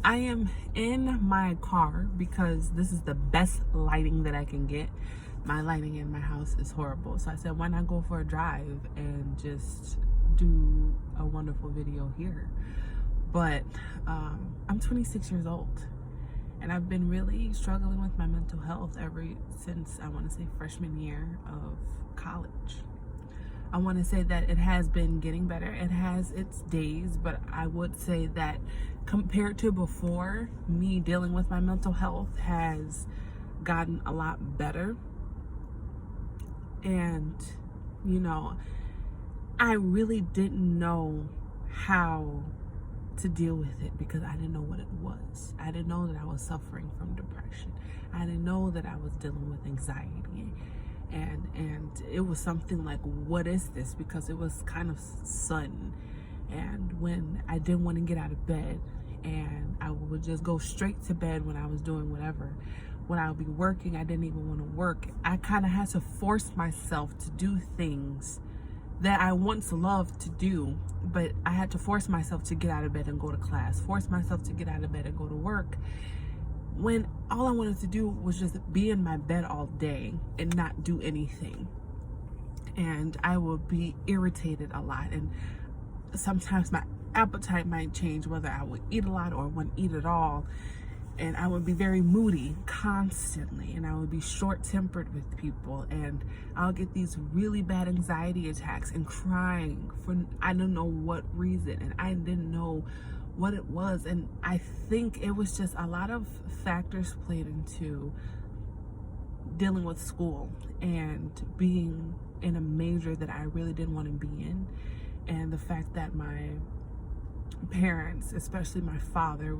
I am in my car because this is the best lighting that I can get. My lighting in my house is horrible. So I said, why not go for a drive and just do a wonderful video here? But I'm 26 years old and I've been really struggling with my mental health ever since, I want to say, freshman year of college. I want to say that it has been getting better. It has its days, but I would say that compared to before, me dealing with my mental health has gotten a lot better. And, you know, I really didn't know how to deal with it because I didn't know what it was. I didn't know that I was suffering from depression. I didn't know that I was dealing with anxiety. And it was something like, what is this? Because it was kind of sudden. And when I didn't want to get out of bed, and I would just go straight to bed when I was doing whatever. When I would be working, I didn't even want to work. I kind of had to force myself to do things that I once loved to do, but I had to force myself to get out of bed and go to class, force myself to get out of bed and go to work, when all I wanted to do was just be in my bed all day and not do anything. And I would be irritated a lot, and sometimes my appetite might change, whether I would eat a lot or wouldn't eat at all. And I would be very moody constantly, and I would be short-tempered with people, and I'll get these really bad anxiety attacks and crying for I don't know what reason, and I didn't know what it was. And I think it was just a lot of factors played into dealing with school and being in a major that I really didn't want to be in, and the fact that my parents, especially my father,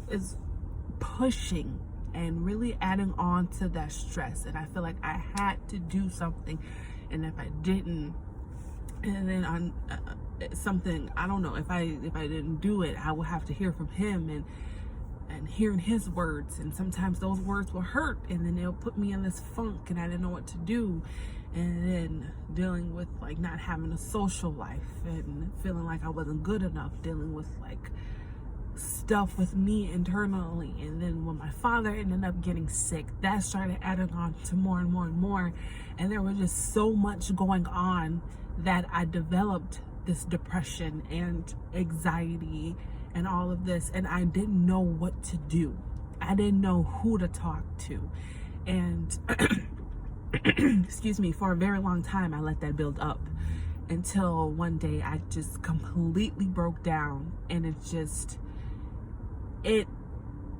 is pushing and really adding on to that stress. And I feel like I had to do something, and if I didn't, and then on something, I don't know, if I didn't do it, I would have to hear from him and hearing his words, and sometimes those words will hurt, and then they'll put me in this funk, and I didn't know what to do. And then dealing with like not having a social life and feeling like I wasn't good enough, dealing with like stuff with me internally. And then when my father ended up getting sick, that started adding on to more and more and more, and there was just so much going on that I developed this depression and anxiety and all of this, and I didn't know what to do. I didn't know who to talk to. And excuse me, for a very long time I let that build up until one day I just completely broke down, and it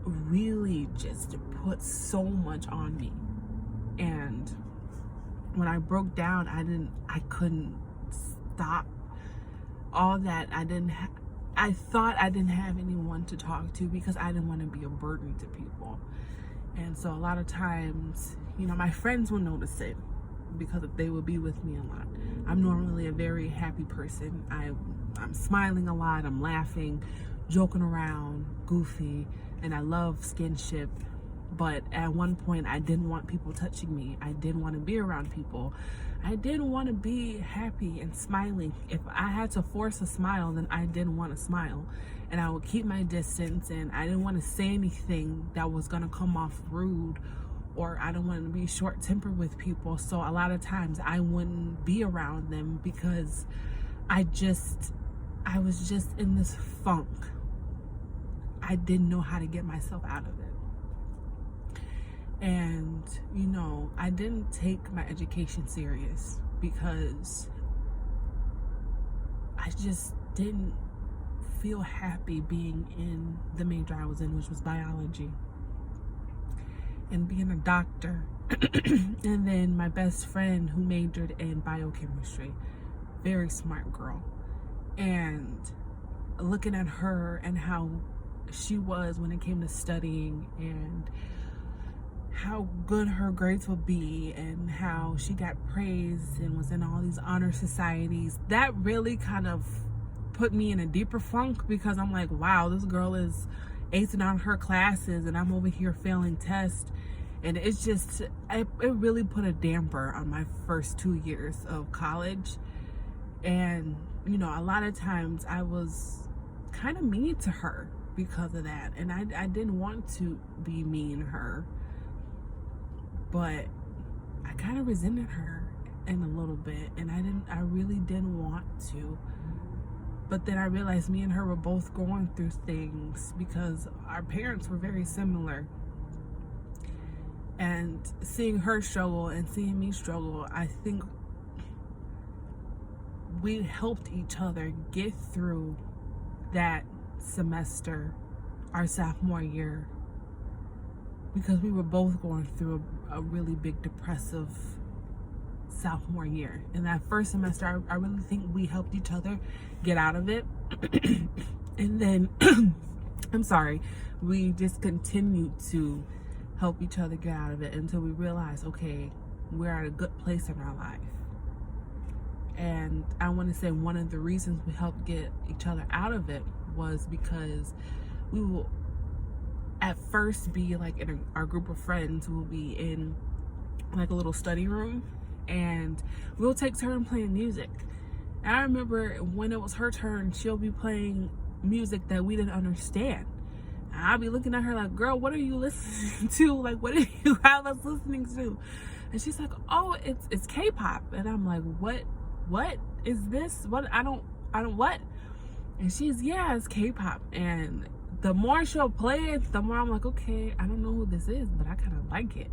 really just put so much on me. And when I broke down, I couldn't stop all that. I thought I didn't have anyone to talk to because I didn't want to be a burden to people. And so a lot of times, you know, my friends will notice it because they will be with me a lot. I'm normally a very happy person. I'm smiling a lot, I'm laughing, joking around, goofy, and I love skinship. But at one point, I didn't want people touching me. I didn't want to be around people. I didn't want to be happy and smiling. If I had to force a smile, then I didn't want to smile. And I would keep my distance, and I didn't want to say anything that was going to come off rude, or I don't want to be short-tempered with people. So a lot of times I wouldn't be around them because I was just in this funk. I didn't know how to get myself out of it. And, you know, I didn't take my education serious because I just didn't feel happy being in the major I was in, which was biology, and being a doctor. And then my best friend who majored in biochemistry, very smart girl, and looking at her and how she was when it came to studying, and how good her grades would be, and how she got praised and was in all these honor societies, that really kind of put me in a deeper funk, because I'm like, wow, this girl is acing on her classes and I'm over here failing tests. And it's just, it really put a damper on my first 2 years of college. And, you know, a lot of times I was kind of mean to her because of that. And I didn't want to be mean to her, but I kind of resented her in a little bit, and I really didn't want to. But then I realized me and her were both going through things because our parents were very similar. And seeing her struggle and seeing me struggle, I think we helped each other get through that semester, our sophomore year, because we were both going through a really big depressive sophomore year. In that first semester, I really think we helped each other get out of it. And then we just continued to help each other get out of it until we realized, okay, we're at a good place in our life. And I want to say one of the reasons we helped get each other out of it was because we will at first be like in our group of friends will be in like a little study room, and we'll take turns playing music. And I remember when it was her turn, she'll be playing music that we didn't understand. And I'll be looking at her like, girl, what are you listening to? Like, what do you have us listening to? And she's like, oh, it's K-pop. And I'm like, what is this? What? I don't what? And she's, yeah, it's K-pop. And the more she'll play it, the more I'm like, okay, I don't know who this is, but I kind of like it.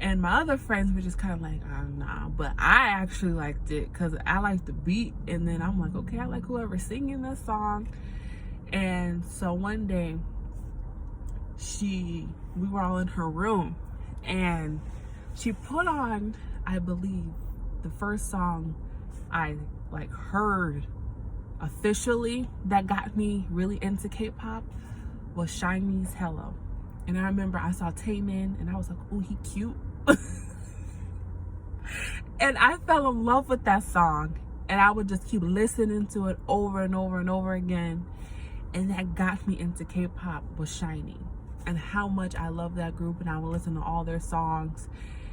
And my other friends were just kind of like, nah, but I actually liked it because I like the beat. And then I'm like, okay, I like whoever's singing this song. And so one day we were all in her room, and she put on, I believe, the first song I like heard officially that got me really into K-pop was Shiny's Hello. And I remember I saw Taemin and I was like, oh, he cute. And I fell in love with that song, and I would just keep listening to it over and over and over again. And that got me into K-pop was Shiny, and how much I love that group, and I would listen to all their songs.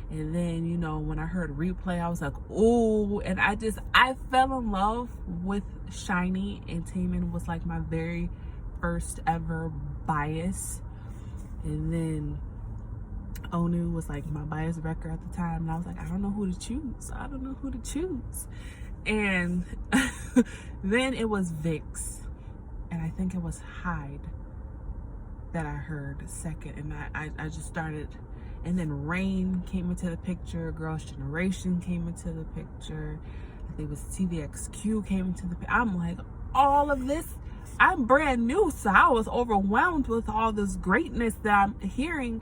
And then, you know, when I heard Replay, I was like, oh, and I fell in love with Shiny, and Taemin was like my very first ever bias. And then Onu was like my bias record at the time, and I was like, I don't know who to choose. And then it was Vix, and I think it was Hyde that I heard second, and I just started. And then Rain came into the picture, Girls' Generation came into the picture, I think it was TVXQ came into the picture. I'm like, all of this, I'm brand new, so I was overwhelmed with all this greatness that I'm hearing.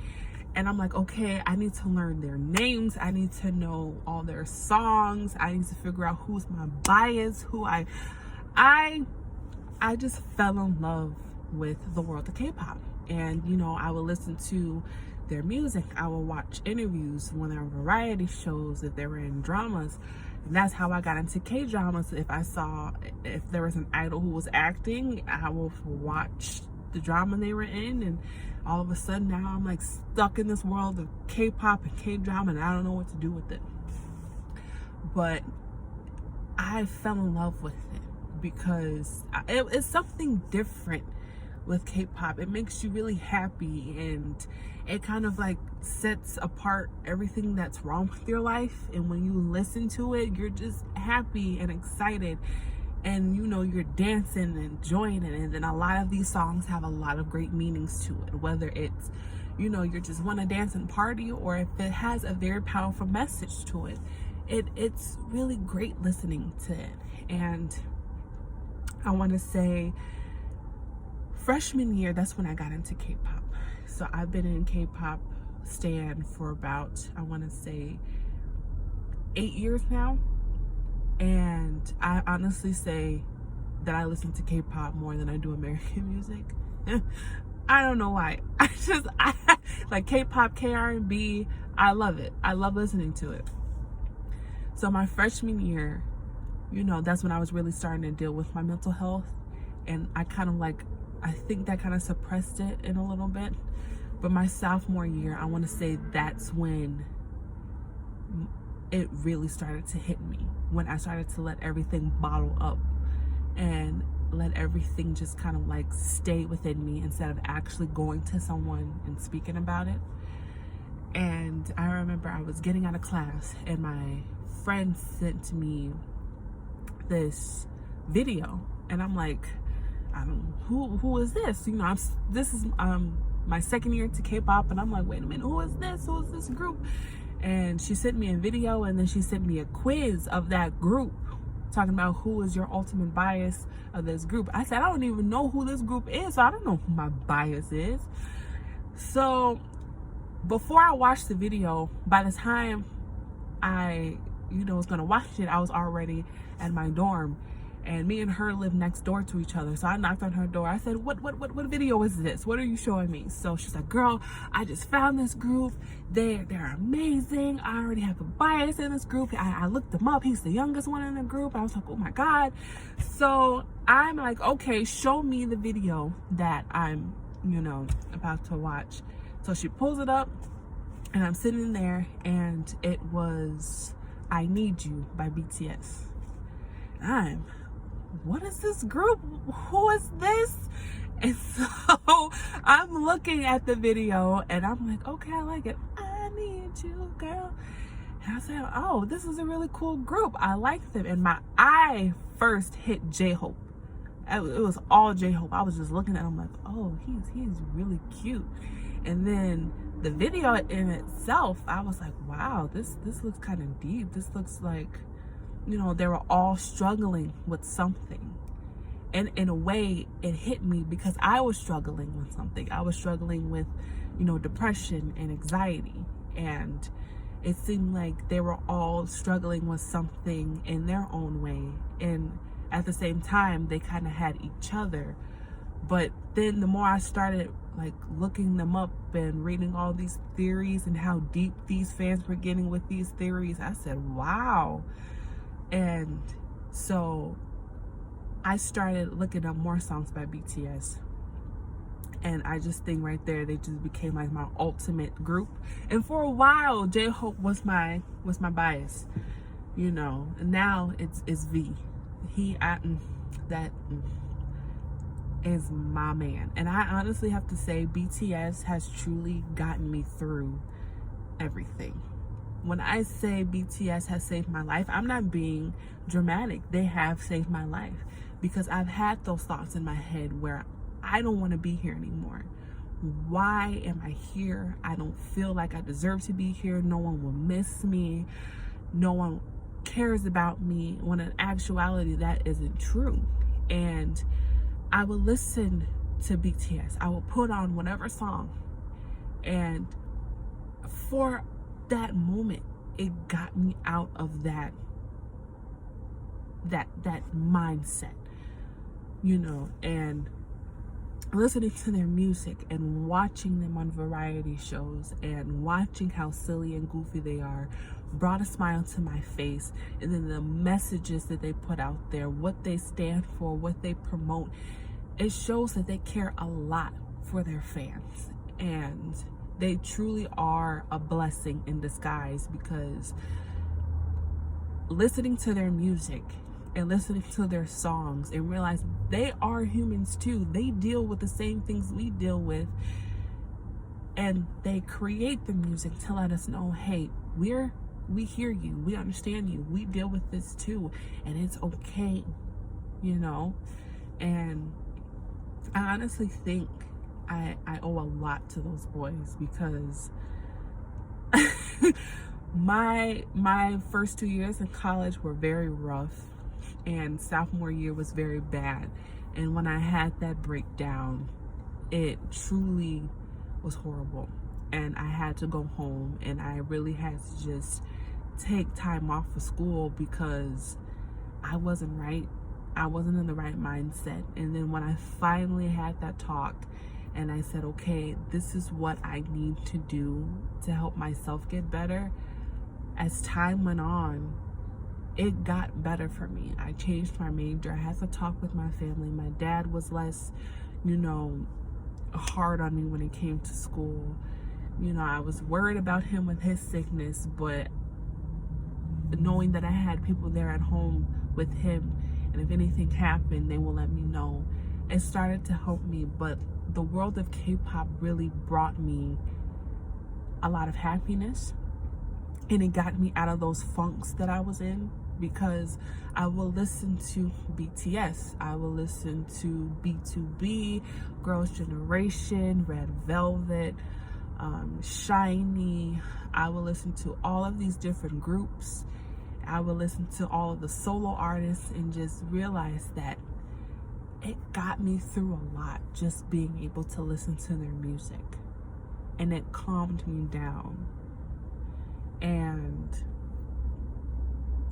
And I'm like, okay, I need to learn their names, I need to know all their songs, I need to figure out who's my bias, who I just fell in love with the world of K-pop. And you know, I would listen to their music, I would watch interviews when there were variety shows, if they were in dramas. And that's how I got into K-dramas. If there was an idol who was acting, I would watch the drama they were in, and all of a sudden now I'm like stuck in this world of K-pop and K-drama, and I don't know what to do with it. But I fell in love with it because it's something different with K-pop. It makes you really happy, and it kind of like sets apart everything that's wrong with your life. And when you listen to it, you're just happy and excited, and you know, you're dancing and enjoying it. And then a lot of these songs have a lot of great meanings to it, whether it's, you know, you just want to dance and party, or if it has a very powerful message to it. It's really great listening to it. And I want to say freshman year, that's when I got into K-pop. So I've been in K-pop stan for about, I want to say 8 years now. And I honestly say that I listen to K-pop more than I do American music. I don't know why. I like K-pop, K-R&B. I love it. I love listening to it. So my freshman year, you know, that's when I was really starting to deal with my mental health. And I think that kind of suppressed it in a little bit. But my sophomore year, I want to say that's when it really started to hit me, when I started to let everything bottle up and let everything just kind of like stay within me instead of actually going to someone and speaking about it. And I remember I was getting out of class and my friend sent me this video, and I'm like, who is this? You know, this is my second year to K-pop, and I'm like, wait a minute, who is this group? And she sent me a video, and then she sent me a quiz of that group, talking about who is your ultimate bias of this group. I said, I don't even know who this group is, so I don't know who my bias is. So before I watched the video, by the time I was gonna watch it, I was already at my dorm, and me and her live next door to each other. So I knocked on her door. I said, what video is this? What are you showing me? So she's like, girl, I just found this group. They're amazing. I already have a bias in this group. I looked them up. He's the youngest one in the group. I was like, oh my God. So I'm like, okay, show me the video that I'm, about to watch. So she pulls it up, and I'm sitting there, and it was I Need You by BTS. What is this group? Who is this? And so I'm looking at the video, and I'm like, okay, I like it. I need you, girl. And I said, oh, this is a really cool group. I like them. And my eye first hit J-Hope. It was all J-Hope. I was just looking at him like, oh, he's really cute. And then the video in itself, I was like, wow, this looks kind of deep. This looks like, they were all struggling with something. And in a way, it hit me because I was struggling with something. I was struggling with, depression and anxiety. And it seemed like they were all struggling with something in their own way. And at the same time, they kind of had each other. But then the more I started like looking them up and reading all these theories and how deep these fans were getting with these theories, I said, wow. And so I started looking up more songs by BTS. And I just think right there, they just became like my ultimate group. And for a while, J-Hope was my bias, And now it's V. That is my man. And I honestly have to say, BTS has truly gotten me through everything. When I say BTS has saved my life, I'm not being dramatic. They have saved my life, because I've had those thoughts in my head where I don't want to be here anymore. Why am I here? I don't feel like I deserve to be here. No one will miss me. No one cares about me, when in actuality that isn't true. And I would listen to BTS. I will put on whatever song, and for that moment, it got me out of that mindset, and listening to their music and watching them on variety shows and watching how silly and goofy they are brought a smile to my face. And then the messages that they put out there, what they stand for, what they promote, it shows that they care a lot for their fans. And they truly are a blessing in disguise, because listening to their music and listening to their songs and realize they are humans too. They deal with the same things we deal with, and they create the music to let us know, hey, we hear you, we understand you, we deal with this too, and it's okay, And I honestly think I owe a lot to those boys, because my first 2 years in college were very rough, and sophomore year was very bad. And when I had that breakdown, it truly was horrible, and I had to go home, and I really had to just take time off of school because I wasn't right. I wasn't in the right mindset. And then when I finally had that talk and I said, okay, this is what I need to do to help myself get better, as time went on, it got better for me. I changed my major. I had to talk with my family. My dad was less, hard on me when it came to school. I was worried about him with his sickness, but knowing that I had people there at home with him and if anything happened, they will let me know. It started to help me, but the world of K-pop really brought me a lot of happiness, and it got me out of those funks that I was in, because I will listen to BTS, I will listen to B2B, Girls' Generation, Red Velvet, SHINee. I will listen to all of these different groups. I will listen to all of the solo artists and just realize that it got me through a lot, just being able to listen to their music, and it calmed me down. And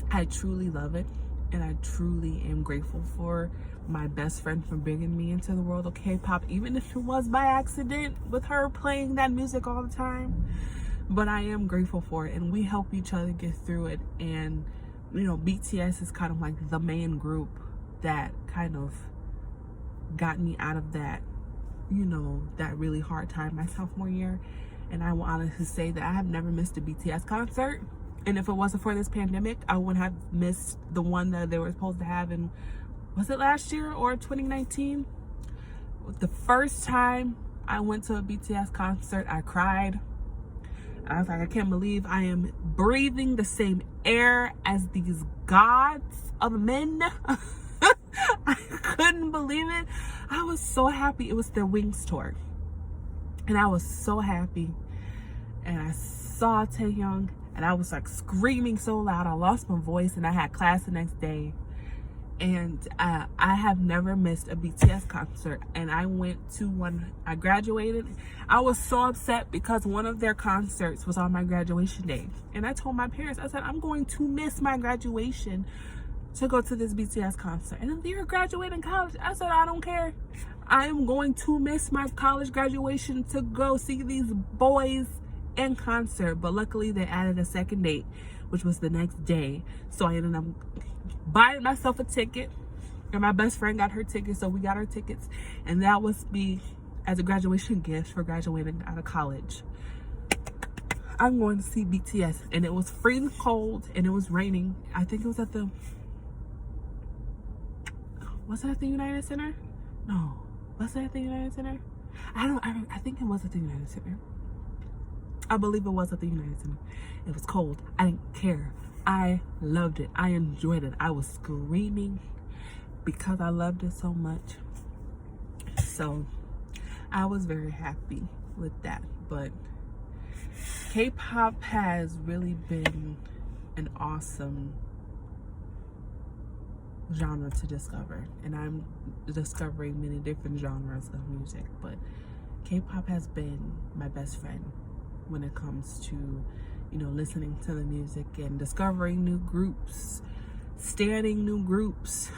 I truly love it, and I truly am grateful for my best friend for bringing me into the world of K-pop, even if it was by accident with her playing that music all the time. But I am grateful for it, and we help each other get through it. And you know, BTS is kind of like the main group that kind of got me out of that, you know, that really hard time my sophomore year. And I will honestly say that I have never missed a BTS concert. And if it wasn't for this pandemic, I wouldn't have missed the one that they were supposed to have in, was it last year or 2019? The first time I went to a BTS concert, I cried. I was like, I can't believe I am breathing the same air as these gods of men. I couldn't believe it. I was so happy. It was their Wings tour, and I was so happy. And I saw Taehyung, and I was like screaming so loud I lost my voice, and I had class the next day. And I have never missed a BTS concert, and I went to one. I graduated. I was so upset because one of their concerts was on my graduation day, and I told my parents, I said, I'm going to miss my graduation to go to this BTS concert. And if you're graduating college, I said, I don't care. I am going to miss my college graduation to go see these boys in concert. But luckily they added a second date, which was the next day. So I ended up buying myself a ticket, and my best friend got her ticket, so we got our tickets, and that was me as a graduation gift for graduating out of college. I'm going to see BTS, and it was freezing cold, and it was raining. I think it was at the, was it at the United Center? No, was it at the United Center? I think it was at the United Center. I believe it was at the United Center. It was cold. I didn't care. I loved it. I enjoyed it. I was screaming because I loved it so much. So I was very happy with that. But K-pop has really been an awesome genre to discover. And I'm discovering many different genres of music. But K-pop has been my best friend when it comes to, you know, listening to the music and discovering new groups, standing new groups.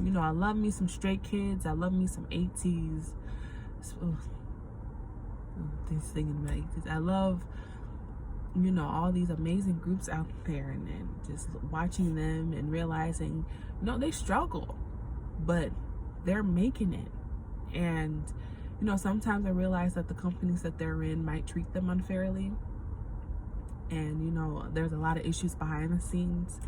You know, I love me some Stray Kids. I love me some 80s. They're singing my 80s. I love, you know, all these amazing groups out there, and then just watching them and realizing, you know, they struggle, but they're making it. And, you know, sometimes I realize that the companies that they're in might treat them unfairly. And, you know, there's a lot of issues behind the scenes.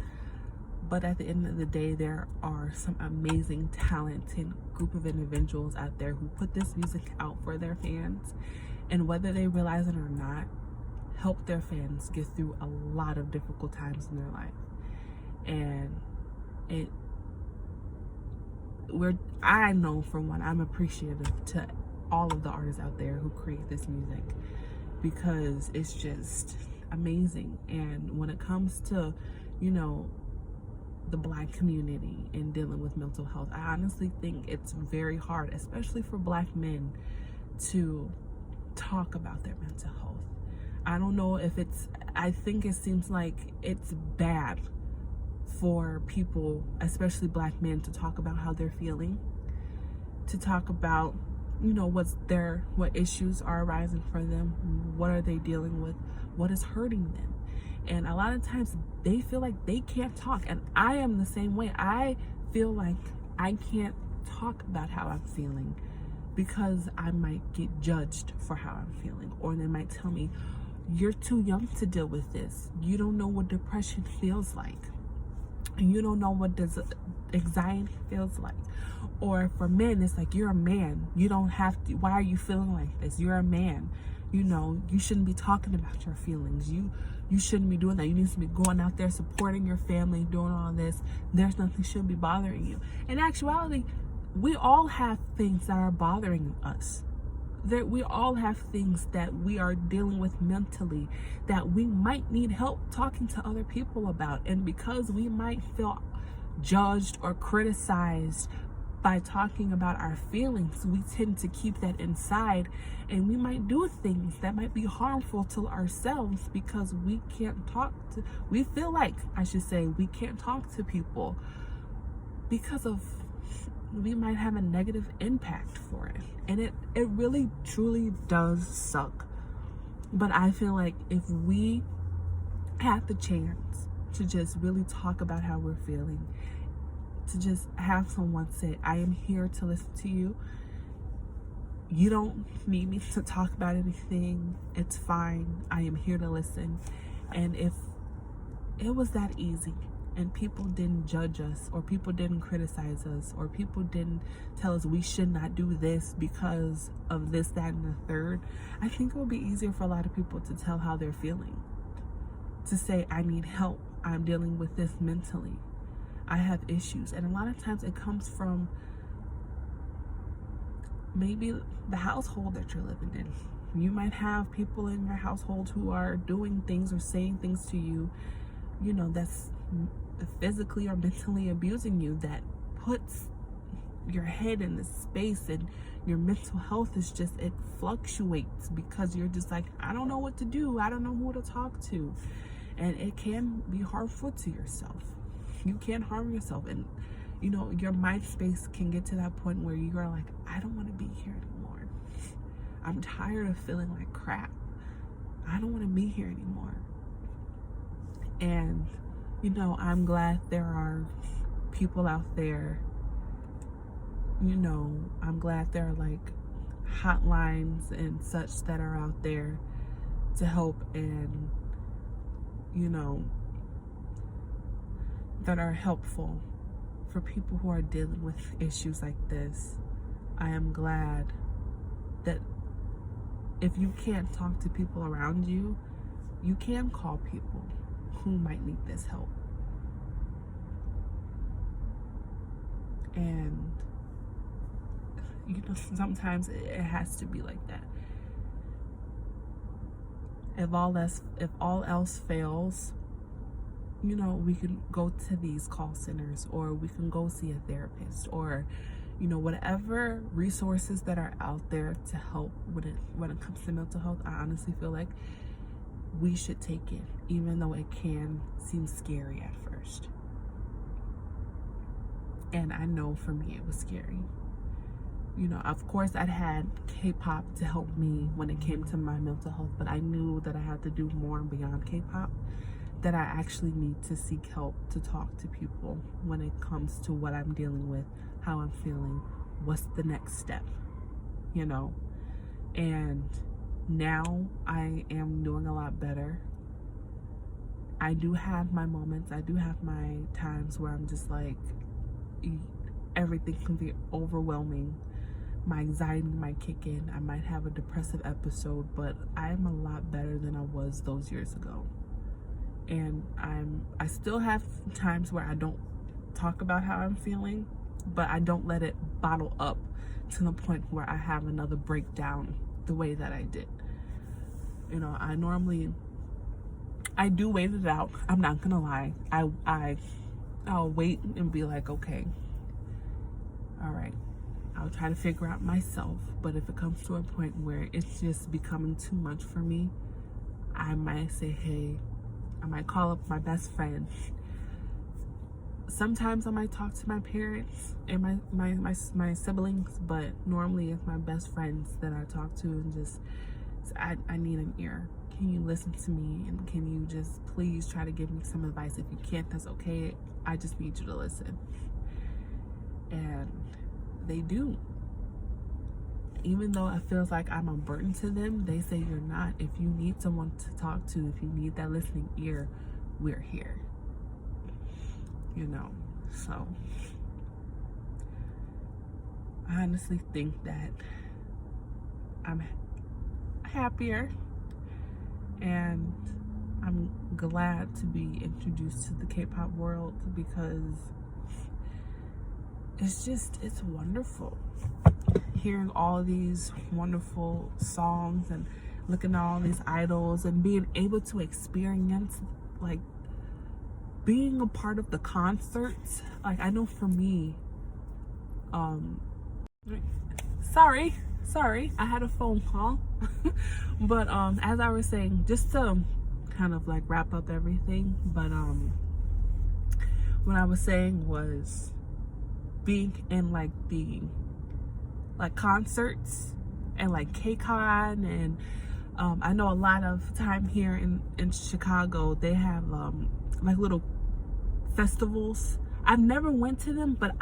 But at the end of the day, there are some amazing, talented group of individuals out there who put this music out for their fans. And whether they realize it or not, help their fans get through a lot of difficult times in their life. And I know, for one, I'm appreciative to all of the artists out there who create this music, because it's just amazing. And when it comes to, you know, the Black community and dealing with mental health, I honestly think it's very hard, especially for Black men, to talk about their mental health. I don't know if I think it seems like it's bad for people, especially Black men, to talk about how they're feeling, to talk about, you know, what issues are arising for them, what are they dealing with, what is hurting them. And a lot of times they feel like they can't talk, and I am the same way. I feel like I can't talk about how I'm feeling because I might get judged for how I'm feeling, or they might tell me, you're too young to deal with this. You don't know what depression feels like, and you don't know what anxiety feels like. Or for men, it's like, you're a man, you don't have to, why are you feeling like this? You're a man, you know, you shouldn't be talking about your feelings, you shouldn't be doing that, you need to be going out there supporting your family, doing all this, there's nothing should be bothering you. In actuality, we all have things that are bothering us. We all have things that we are dealing with mentally that we might need help talking to other people about. And because we might feel judged or criticized by talking about our feelings, we tend to keep that inside, and we might do things that might be harmful to ourselves because we can't talk to, we feel like, I should say, we can't talk to people because of, we might have a negative impact for it. And it really truly does suck. But I feel like if we had the chance to just really talk about how we're feeling, to just have someone say, I am here to listen to you. You don't need me to talk about anything. It's fine. I am here to listen. And if it was that easy and people didn't judge us, or people didn't criticize us, or people didn't tell us we should not do this because of this, that, and the third, I think it would be easier for a lot of people to tell how they're feeling. To say, I need help. I'm dealing with this mentally. I have issues. And a lot of times it comes from maybe the household that you're living in. You might have people in your household who are doing things or saying things to you, you know, that's physically or mentally abusing you, that puts your head in this space, and your mental health is just, it fluctuates because you're just like, I don't know what to do. I don't know who to talk to. And it can be harmful to yourself. You can harm yourself, and you know, your mind space can get to that point where you are like, I don't want to be here anymore. I'm tired of feeling like crap. I don't want to be here anymore. And you know, I'm glad there are people out there, you know, I'm glad there are like hotlines and such that are out there to help, and you know, that are helpful for people who are dealing with issues like this. I am glad that if you can't talk to people around you, you can call people who might need this help. And you know, sometimes it has to be like that. If all else fails, you know, we can go to these call centers, or we can go see a therapist, or you know, whatever resources that are out there to help when it comes to mental health. I honestly feel like we should take it, even though it can seem scary at first. And I know for me it was scary. You know, of course I'd had K-pop to help me when it came to my mental health, but I knew that I had to do more beyond K-pop, that I actually need to seek help, to talk to people when it comes to what I'm dealing with, how I'm feeling, what's the next step, you know. And now I am doing a lot better. I do have my moments, I do have my times where I'm just like, everything can be overwhelming. My anxiety might kick in. I might have a depressive episode, but I'm a lot better than I was those years ago. And I still have times where I don't talk about how I'm feeling, but I don't let it bottle up to the point where I have another breakdown the way that I did. You know, I do wait it out. I'm not gonna lie. I'll wait and be like, okay, all right, I'll try to figure out myself. But if it comes to a point where it's just becoming too much for me, I might say, hey, I might call up my best friend. Sometimes I might talk to my parents and my siblings, but normally it's my best friends that I talk to, and just, I need an ear. Can you listen to me, and can you just please try to give me some advice? If you can't, that's okay. I just need you to listen. And they do. Even though it feels like I'm a burden to them, they say you're not. If you need someone to talk to, if you need that listening ear, we're here. You know, so I honestly think that I'm happier, and I'm glad to be introduced to the K-pop world, because it's wonderful hearing all these wonderful songs and looking at all these idols and being able to experience, like, being a part of the concerts. Like, I know for me, sorry, I had a phone call. But as I was saying, just to kind of like wrap up everything, but what I was saying was being in like the concerts and like KCON, and I know a lot of time here in Chicago they have like little festivals. I've never went to them, but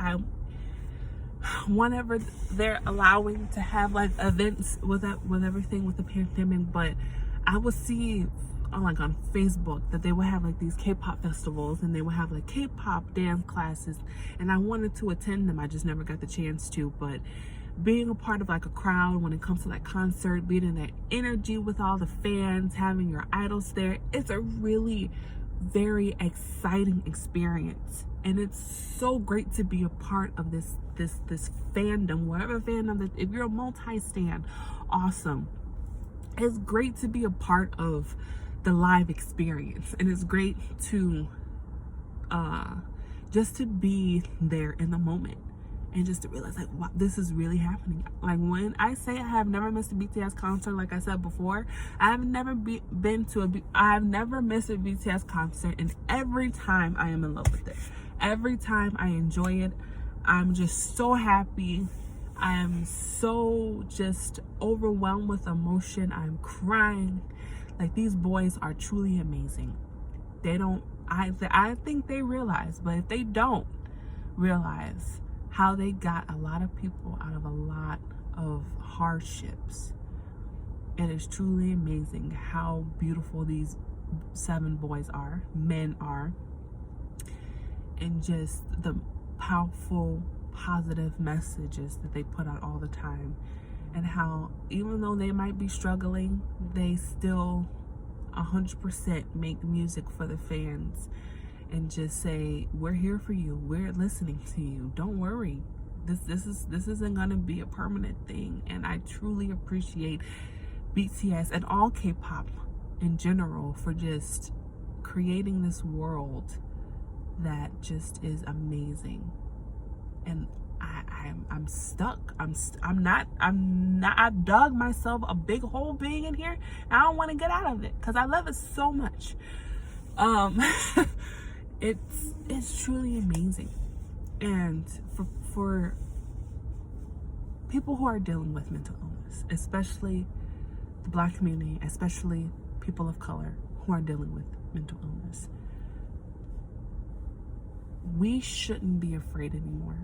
whenever they're allowing to have like events with everything with the pandemic, but I would see on Facebook that they would have like these K-pop festivals, and they would have like K-pop dance classes, and I wanted to attend them. I just never got the chance to. But being a part of like a crowd when it comes to that concert, being in that energy with all the fans, having your idols there, it's a really very exciting experience. And it's so great to be a part of this fandom, whatever fandom. If you're a multi-stan, awesome. It's great to be a part of the live experience, and it's great to just to be there in the moment, and just to realize like, wow, this is really happening. Like, when I say I have never missed a BTS concert, like I said before, I've never missed a BTS concert, and every time I am in love with it. Every time I enjoy it. I'm just so happy. I am so just overwhelmed with emotion. I'm crying. Like, these boys are truly amazing. I think they realize, but if they don't realize how they got a lot of people out of a lot of hardships, it is truly amazing how beautiful these 7 boys are, men are, and just the powerful, positive messages that they put out all the time, and how even though they might be struggling, they still 100% make music for the fans, and just say, we're here for you, we're listening to you, don't worry, this isn't gonna be a permanent thing. And I truly appreciate BTS and all K-pop in general for just creating this world that just is amazing. And I'm stuck. I've dug myself a big hole being in here, and I don't want to get out of it because I love it so much. It's truly amazing. And for people who are dealing with mental illness, especially the Black community, especially people of color who are dealing with mental illness, we shouldn't be afraid anymore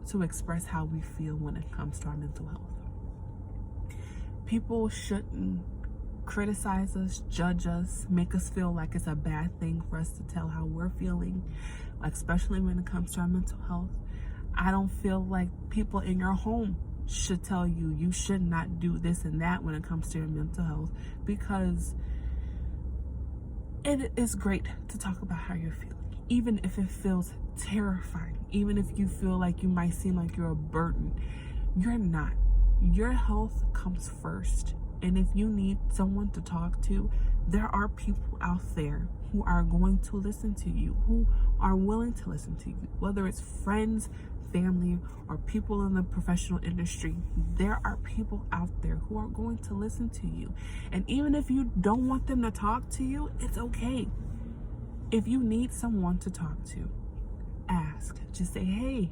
to express how we feel when it comes to our mental health. People shouldn't criticize us, judge us, make us feel like it's a bad thing for us to tell how we're feeling, especially when it comes to our mental health. I don't feel like people in your home should tell you you should not do this and that when it comes to your mental health, because it is great to talk about how you're feeling, even if it feels terrifying, even if you feel like you might seem like you're a burden. You're not. Your health comes first. And if you need someone to talk to, there are people out there who are going to listen to you, who are willing to listen to you, whether it's friends, family, or people in the professional industry. There are people out there who are going to listen to you. And even if you don't want them to talk to you, it's okay. If you need someone to talk to, ask. Just say, hey,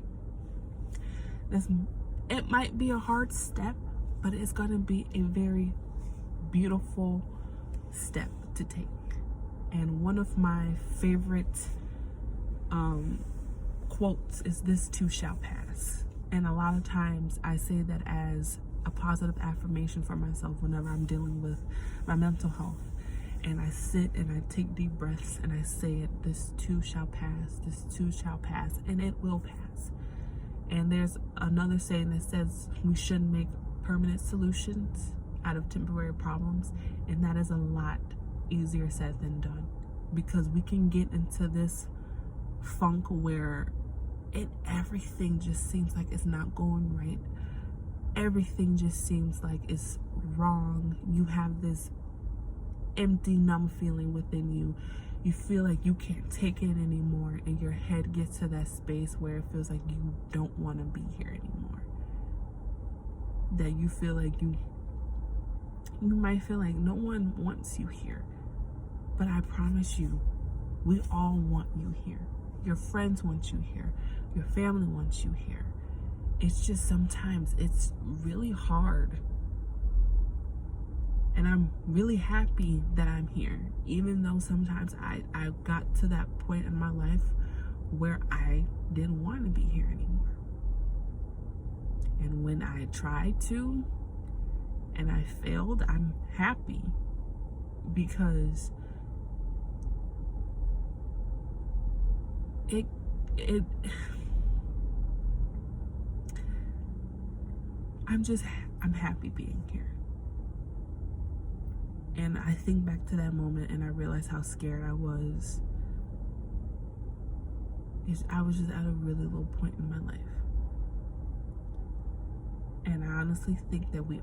it might be a hard step, but it's going to be a very beautiful step to take. And one of my favorite quotes is, this too shall pass. And a lot of times I say that as a positive affirmation for myself whenever I'm dealing with my mental health. And I sit and I take deep breaths and I say it, this too shall pass, this too shall pass, and it will pass. And there's another saying that says we shouldn't make permanent solutions out of temporary problems, and that is a lot easier said than done, because we can get into this funk where everything just seems like it's not going right. Everything just seems like it's wrong. You have this empty, numb feeling within you. You feel like you can't take it anymore, and your head gets to that space where it feels like you don't want to be here anymore. That you feel like you might feel like no one wants you here. But I promise you, we all want you here. Your friends want you here. Your family wants you here. It's just sometimes it's really hard. And I'm really happy that I'm here, even though sometimes I got to that point in my life where I didn't want to be here anymore. And when I tried to and I failed, I'm happy, because I'm happy being here. And I think back to that moment and I realized how scared I was. I was just at a really low point in my life. And I honestly think that we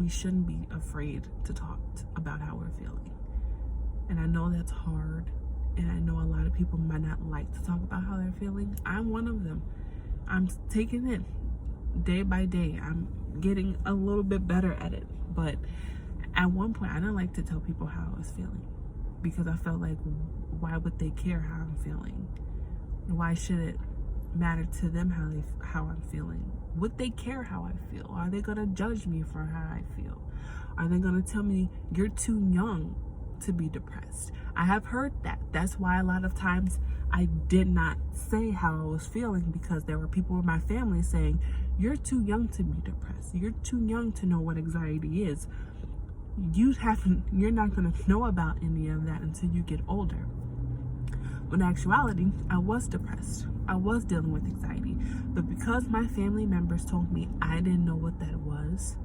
shouldn't be afraid to talk about how we're feeling. And I know that's hard. And I know a lot of people might not like to talk about how they're feeling. I'm one of them. I'm taking it day by day. I'm getting a little bit better at it. But at one point, I didn't like to tell people how I was feeling, because I felt like, why would they care how I'm feeling? Why should it matter to them how I'm feeling? Would they care how I feel? Are they gonna judge me for how I feel? Are they gonna tell me you're too young to be depressed? I have heard that. That's why a lot of times I did not say how I was feeling, because there were people in my family saying, you're too young to be depressed. You're too young to know what anxiety is. You're not going to know about any of that until you get older. When in actuality, I was depressed. I was dealing with anxiety. But because my family members told me I didn't know what that was,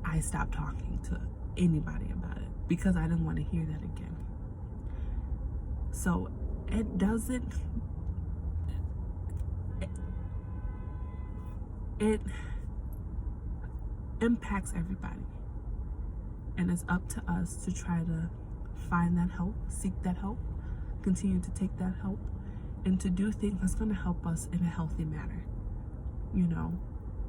I stopped talking to anybody about it, because I didn't want to hear that again. So it impacts everybody. And it's up to us to try to find that help, seek that help, continue to take that help, and to do things that's going to help us in a healthy manner. You know,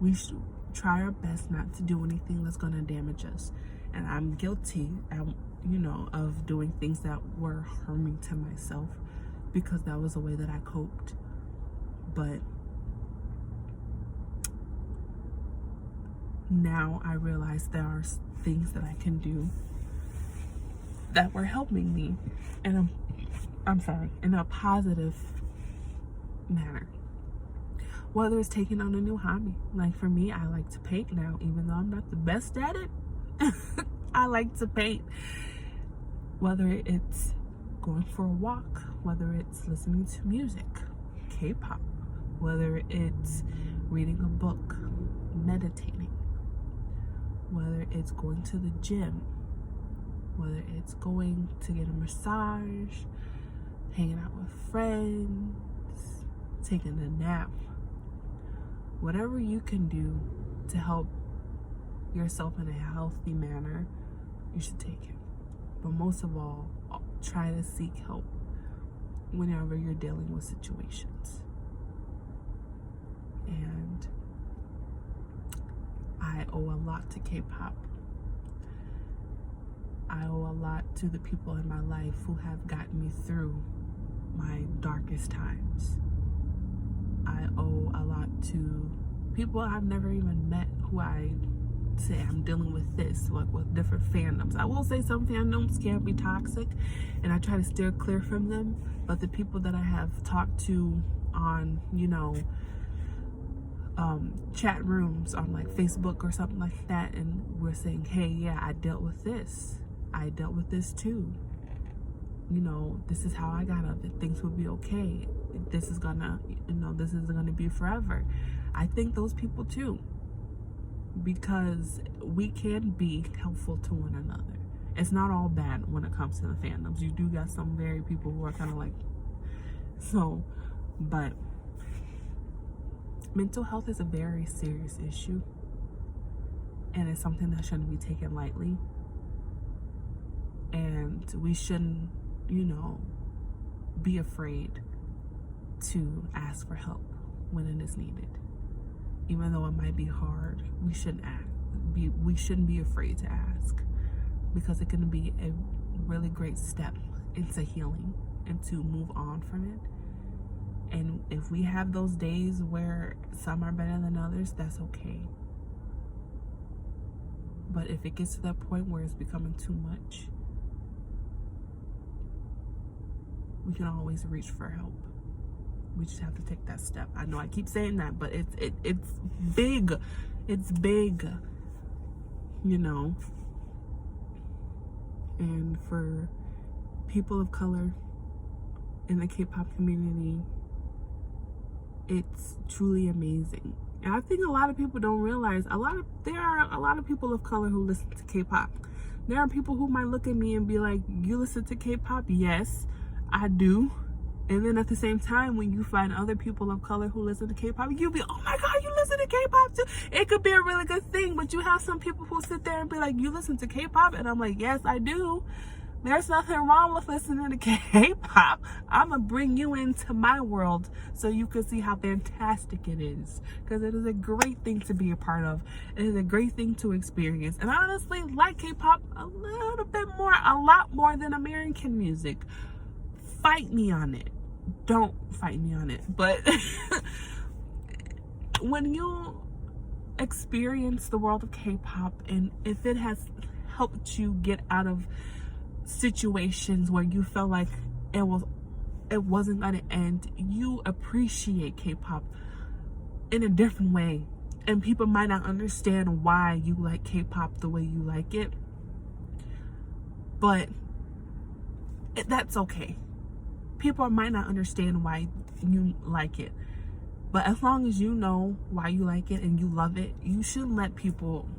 we should try our best not to do anything that's going to damage us. And I'm guilty, of doing things that were harming to myself, because that was the way that I coped. But now I realize there are things that I can do that were helping me in a positive manner. Whether it's taking on a new hobby. Like for me, I like to paint now, even though I'm not the best at it. I like to paint. Whether it's going for a walk, whether it's listening to music, K-pop, whether it's reading a book, meditating, whether it's going to the gym, whether it's going to get a massage, hanging out with friends, taking a nap, whatever you can do to help yourself in a healthy manner, you should take it. But most of all, try to seek help whenever you're dealing with situations. And I owe a lot to K-pop. I owe a lot to the people in my life who have gotten me through my darkest times. I owe a lot to people I've never even met, who I say I'm dealing with this, like with different fandoms. I will say some fandoms can be toxic, and I try to steer clear from them. But the people that I have talked to on, chat rooms on like Facebook or something like that, and we're saying, hey, yeah, I dealt with this too. This is how I got out of it. Things would be okay. this is gonna be forever. I think those people too, because we can be helpful to one another. It's not all bad when it comes to the fandoms. You do got some very people who are kind of like, so, but mental health is a very serious issue, and it's something that shouldn't be taken lightly. And we shouldn't, be afraid to ask for help when it is needed. Even though it might be hard, we shouldn't be afraid to ask, because it can be a really great step into healing and to move on from it. And if we have those days where some are better than others, that's okay. But if it gets to that point where it's becoming too much, we can always reach for help. We just have to take that step. I know I keep saying that, but it's big. It's big, And for people of color in the K-pop community, it's truly amazing. And I think a lot of people don't realize there are a lot of people of color who listen to K-pop. There are people who might look at me and be like, "You listen to K-pop?" Yes, I do. And then at the same time, when you find other people of color who listen to K-pop, you'll be, "Oh my God, you listen to K-pop too?" It could be a really good thing, but you have some people who sit there and be like, "You listen to K-pop?" And I'm like, "Yes, I do. There's nothing wrong with listening to K-pop. I'm going to bring you into my world so you can see how fantastic it is. Because it is a great thing to be a part of. It is a great thing to experience. And I honestly like K-pop a lot more than American music. Fight me on it. Don't fight me on it. But when you experience the world of K-pop, and if it has helped you get out of situations where you felt like it wasn't gonna end, you appreciate K-pop in a different way. And people might not understand why you like K-pop the way you like it, but that's okay. People might not understand why you like it, but as long as you know why you like it and you love it, you shouldn't let people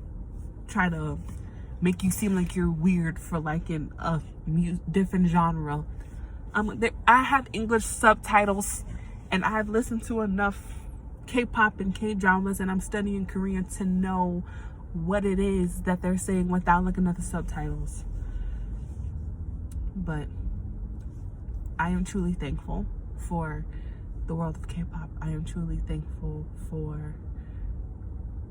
try to make you seem like you're weird for liking a different genre. I have English subtitles, and I've listened to enough K-pop and K-dramas, and I'm studying Korean to know what it is that they're saying without looking at the subtitles. But I am truly thankful for the world of K-pop. I am truly thankful for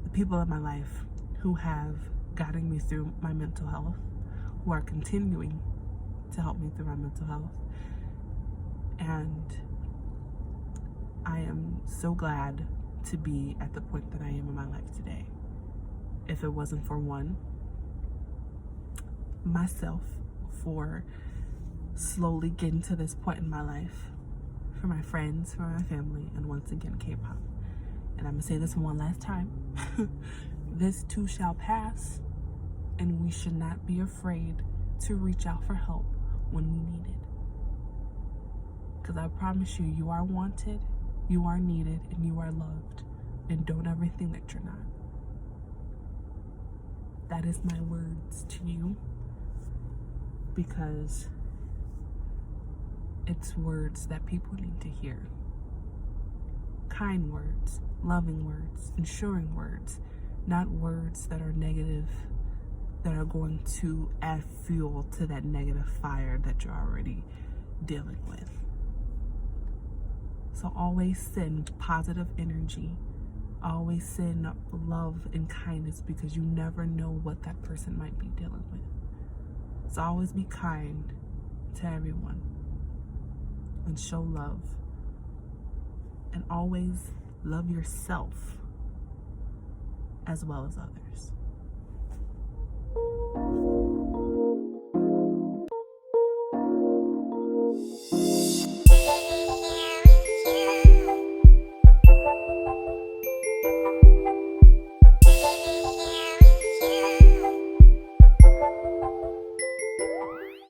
the people in my life who have gotten me through my mental health, who are continuing to help me through my mental health. And I am so glad to be at the point that I am in my life today. If it wasn't for myself, for slowly getting to this point in my life, for my friends, for my family, and once again, K-pop. And I'm gonna say this one last time. This too shall pass, and we should not be afraid to reach out for help when we need it. Because I promise you, you are wanted, you are needed, and you are loved. And don't ever think that you're not. That is my words to you, because it's words that people need to hear. Kind words, loving words, ensuring words, not words that are negative, that are going to add fuel to that negative fire that you're already dealing with. So always send positive energy. Always send love and kindness, because you never know what that person might be dealing with. So always be kind to everyone and show love. And always love yourself as well as others.